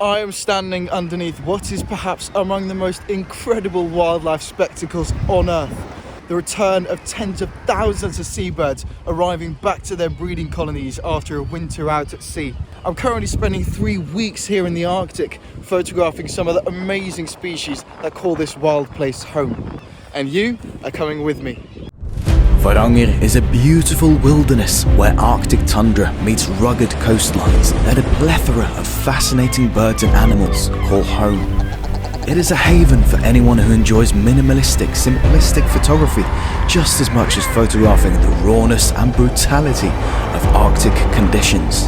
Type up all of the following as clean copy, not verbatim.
I am standing underneath what is perhaps among the most incredible wildlife spectacles on Earth. The return of tens of thousands of seabirds arriving back to their breeding colonies after a winter out at sea. I'm currently spending 3 weeks here in the Arctic photographing some of the amazing species that call this wild place home. And you are coming with me. Varanger is a beautiful wilderness where Arctic tundra meets rugged coastlines that a plethora of fascinating birds and animals call home. It is a haven for anyone who enjoys minimalistic, simplistic photography just as much as photographing the rawness and brutality of Arctic conditions.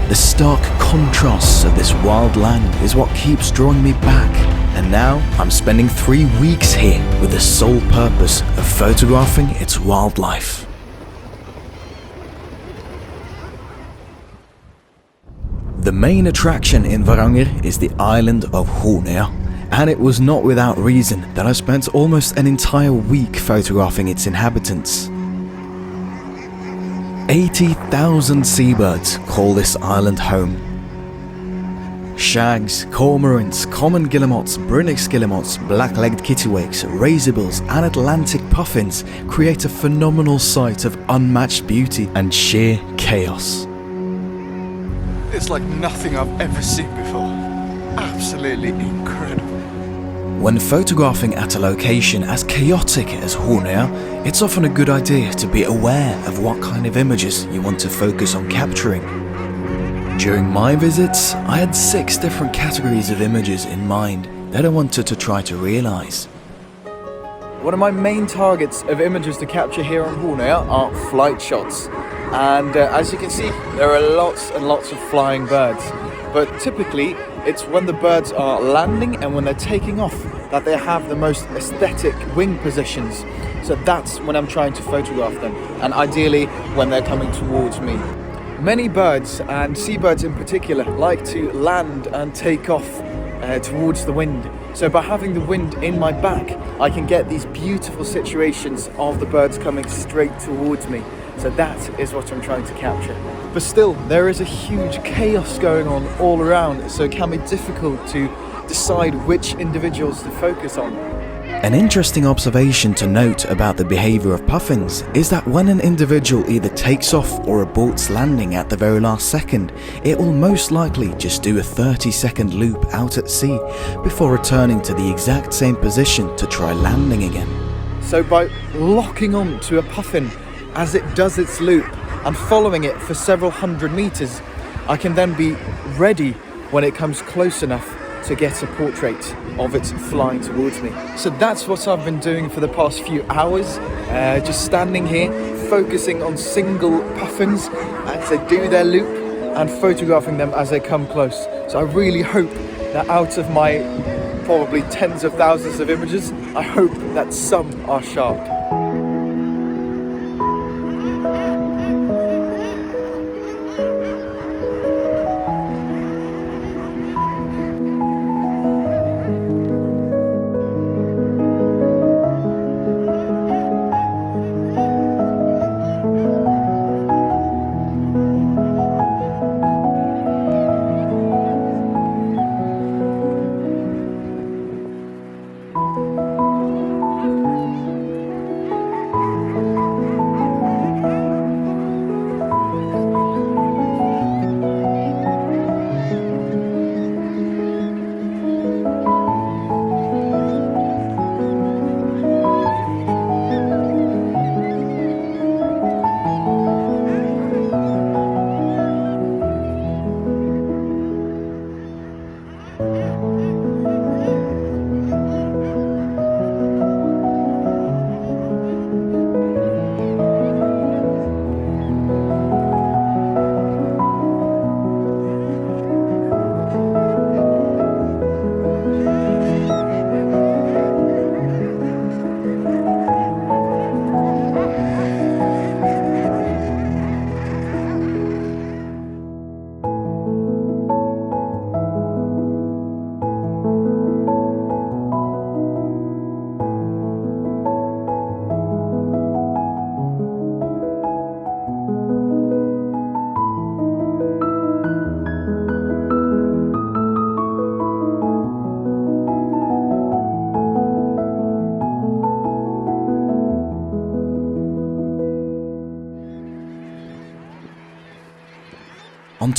The stark contrasts of this wild land is what keeps drawing me back. And now I'm spending 3 weeks here with the sole purpose of photographing its wildlife. The main attraction in Varanger is the island of Hornøya, and it was not without reason that I spent almost an entire week photographing its inhabitants. 80,000 seabirds call this island home. Shags, cormorants, common guillemots, Brunix guillemots, black-legged kittiwakes, razorbills and Atlantic puffins create a phenomenal sight of unmatched beauty and sheer chaos. It's like nothing I've ever seen before. Absolutely incredible. When photographing at a location as chaotic as Hornøya, it's often a good idea to be aware of what kind of images you want to focus on capturing. During my visits, I had 6 different categories of images in mind that I wanted to try to realize. One of my main targets of images to capture here on Hornøya are flight shots. And as you can see, there are lots and lots of flying birds. But typically, it's when the birds are landing and when they're taking off that they have the most aesthetic wing positions. So that's when I'm trying to photograph them, and ideally when they're coming towards me. Many birds, and seabirds in particular, like to land and take off towards the wind. So by having the wind in my back, I can get these beautiful situations of the birds coming straight towards me. So that is what I'm trying to capture. But still, there is a huge chaos going on all around, so it can be difficult to decide which individuals to focus on. An interesting observation to note about the behavior of puffins is that when an individual either takes off or aborts landing at the very last second, it will most likely just do a 30-second loop out at sea before returning to the exact same position to try landing again. So by locking on to a puffin as it does its loop and following it for several hundred meters, I can then be ready when it comes close enough to get a portrait of it flying towards me. So that's what I've been doing for the past few hours, just standing here, focusing on single puffins as they do their loop and photographing them as they come close. So I really hope that out of my probably tens of thousands of images, I hope that some are sharp.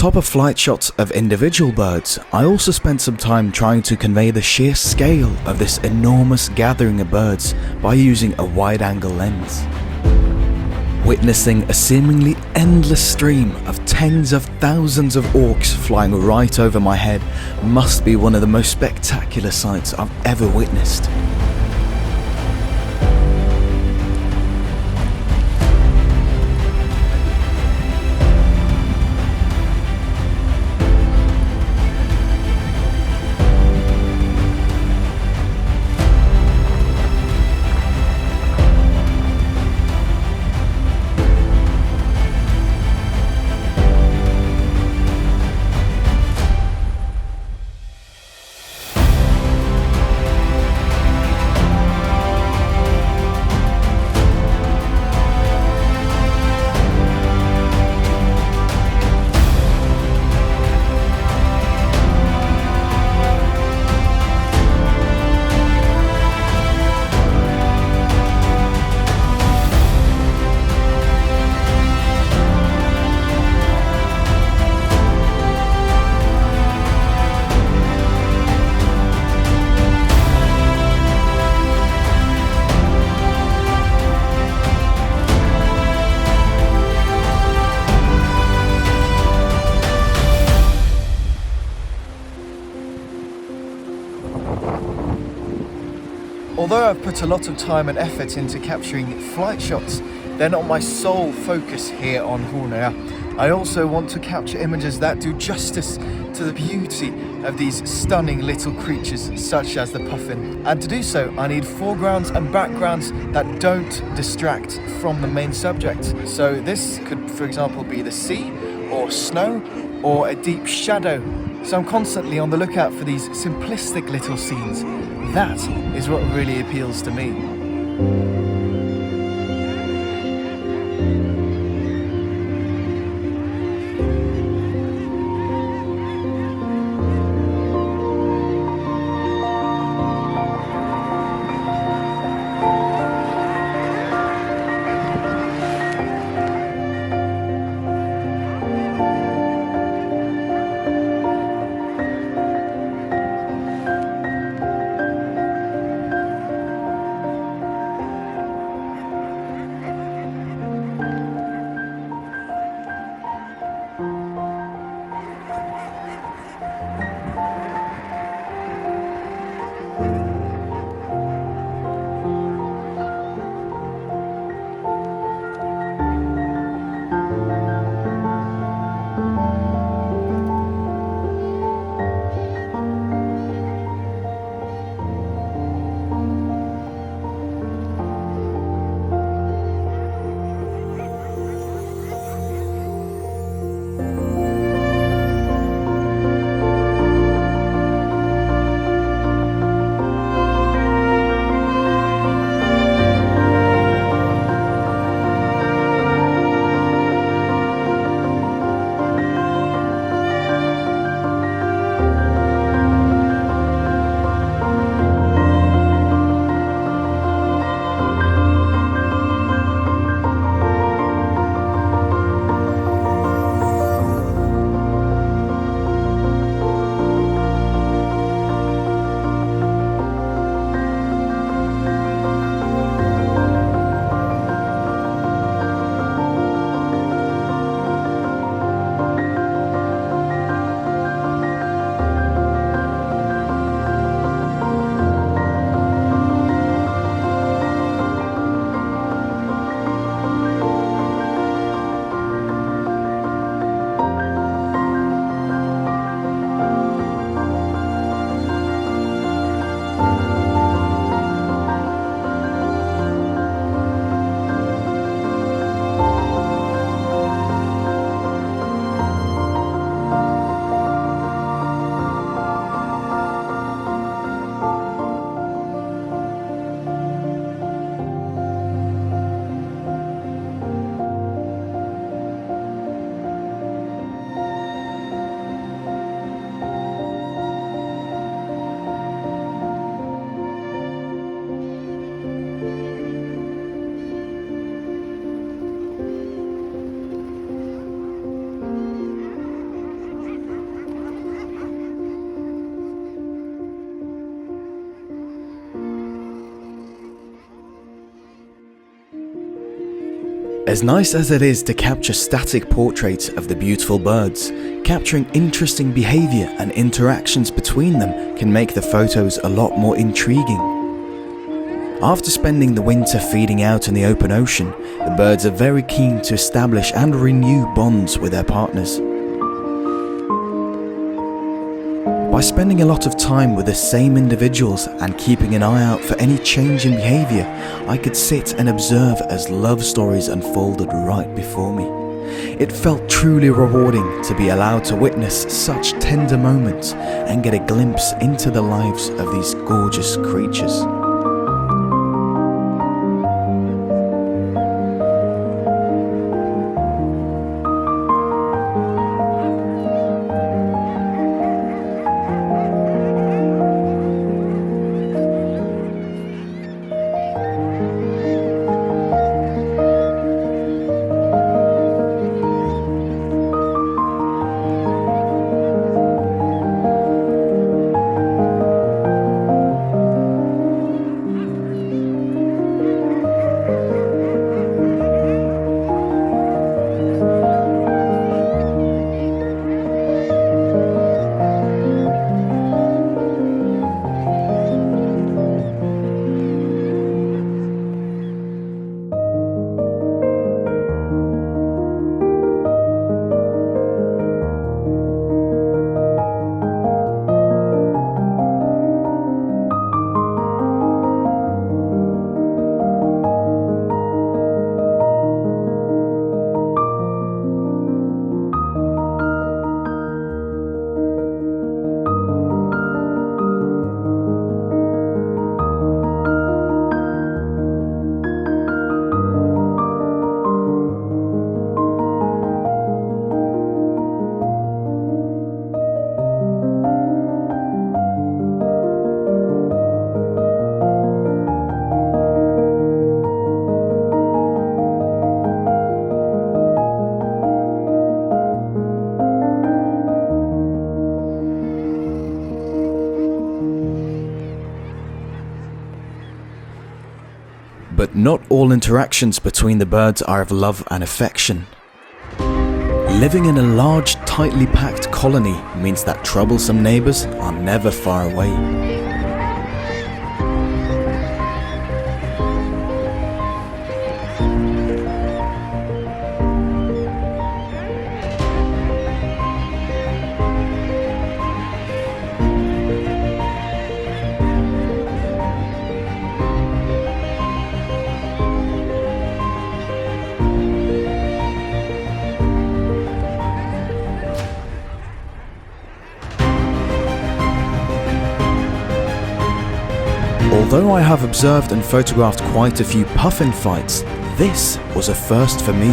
top of flight shots of individual birds, I also spent some time trying to convey the sheer scale of this enormous gathering of birds by using a wide-angle lens. Witnessing a seemingly endless stream of tens of thousands of auks flying right over my head must be one of the most spectacular sights I've ever witnessed. Although I've put a lot of time and effort into capturing flight shots, they're not my sole focus here on Hornøya. I also want to capture images that do justice to the beauty of these stunning little creatures such as the puffin. And to do so, I need foregrounds and backgrounds that don't distract from the main subject. So this could, for example, be the sea, or snow, or a deep shadow. So I'm constantly on the lookout for these simplistic little scenes. That is what really appeals to me. As nice as it is to capture static portraits of the beautiful birds, capturing interesting behavior and interactions between them can make the photos a lot more intriguing. After spending the winter feeding out in the open ocean, the birds are very keen to establish and renew bonds with their partners. By spending a lot of time with the same individuals and keeping an eye out for any change in behavior, I could sit and observe as love stories unfolded right before me. It felt truly rewarding to be allowed to witness such tender moments and get a glimpse into the lives of these gorgeous creatures. But not all interactions between the birds are of love and affection. Living in a large, tightly packed colony means that troublesome neighbours are never far away. Although I have observed and photographed quite a few puffin fights, this was a first for me.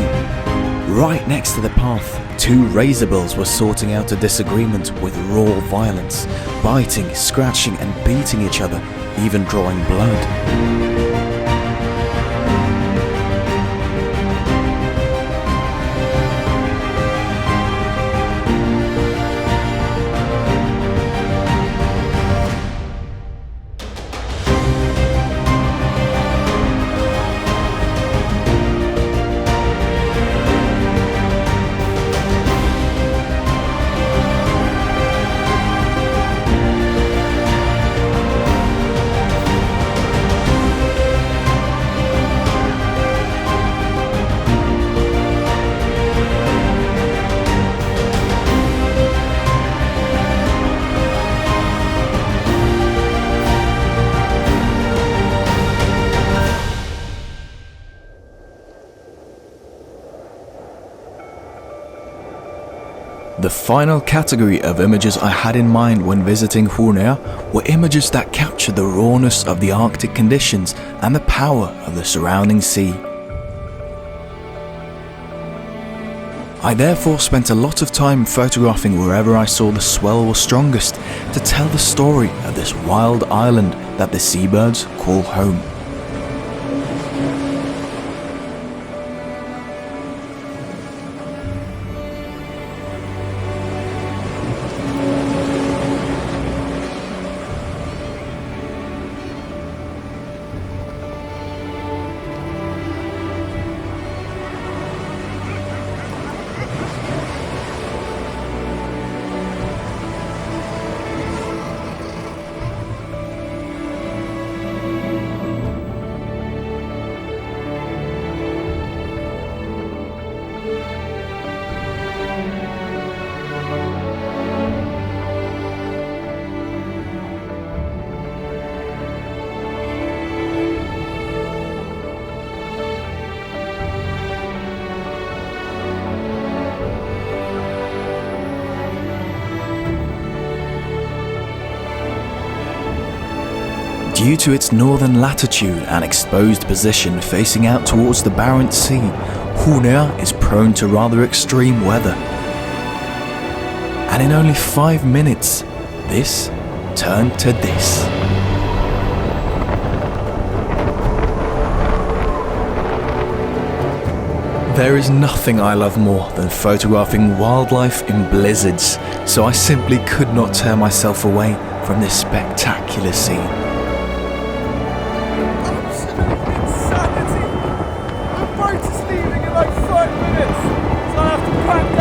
Right next to the path, two razorbills were sorting out a disagreement with raw violence, biting, scratching and beating each other, even drawing blood. The final category of images I had in mind when visiting Hornøya were images that capture the rawness of the Arctic conditions and the power of the surrounding sea. I therefore spent a lot of time photographing wherever I saw the swell was strongest to tell the story of this wild island that the seabirds call home. Due to its northern latitude and exposed position facing out towards the Barents Sea, Hornøya is prone to rather extreme weather. And in only 5 minutes, this turned to this. There is nothing I love more than photographing wildlife in blizzards, so I simply could not tear myself away from this spectacular scene. Absolute insanity! The boat is leaving in like 5 minutes, so I have to pack